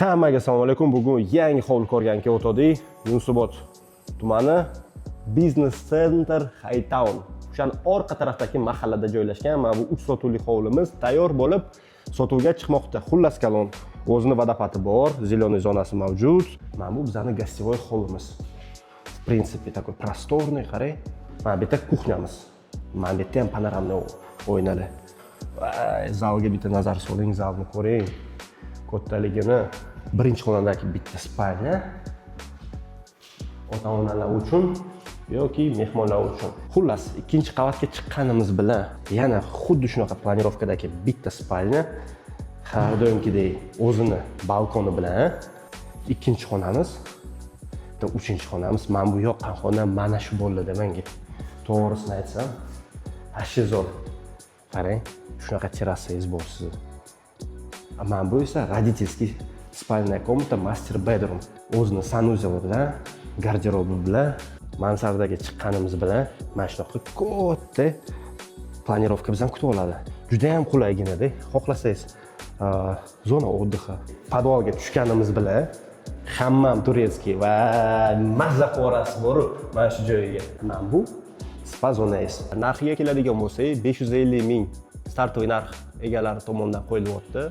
Hammaga assalomu alaykum. Bugun yangi hovli ko'rganga o'tdik. Yunusobod tumani Business Center Hightown. O'shaning orqa tarafdagi mahallada joylashgan. Mana bu 3 sotuvlik hovlimiz tayyor bo'lib sotuvga chiqmoqda. Xullas kalon. O'zining vodopadi bor, zеленый zonasi mavjud. Mana bu bizning gostivoy hovlimiz. В принципе, такой просторный, qarang. Mana bu yerda kuxnyamiz. Mana bu yerda ham panoramli o'ynali. Zalga bitta nazar soling, zalni ko'ring. Kattaligini birinchi xonadagi bitta spalnya ota-onalar uchun yoki mehmonlar uchun. Xullas, ikkinchi qavatga chiqqanimiz bilan yana xuddi shunaqa planirovkadagi bitta spalnya, har doimgidek o'zini balkoni bilan ikkinchi xonamiz, bitta uchinchi xonamiz. Men bu yoqqan xona mana shu bo'ldi demanga. To'g'risini aytsam, ashizor. Qarang, shunaqa terrasangiz bor siz. Mana bu esa родительский spальная комната, master bedroom. O'zini sanuzeli bilan, garderobi bilan, mansardaga chiqqanimiz bilan mana shunaqa katta planirovka bizdan kutib oladi. Juda ham qulayginada, xohlasangiz zona отдыха. Podvalga tushganimiz bilan hammam turetskiy va mazza qorasi bor mana shu joyga. Mana bu spa zonangiz. Narxiga keladigan bo'lsak, 550 ming startoviy narx egalari tomonidan qo'yilyapti.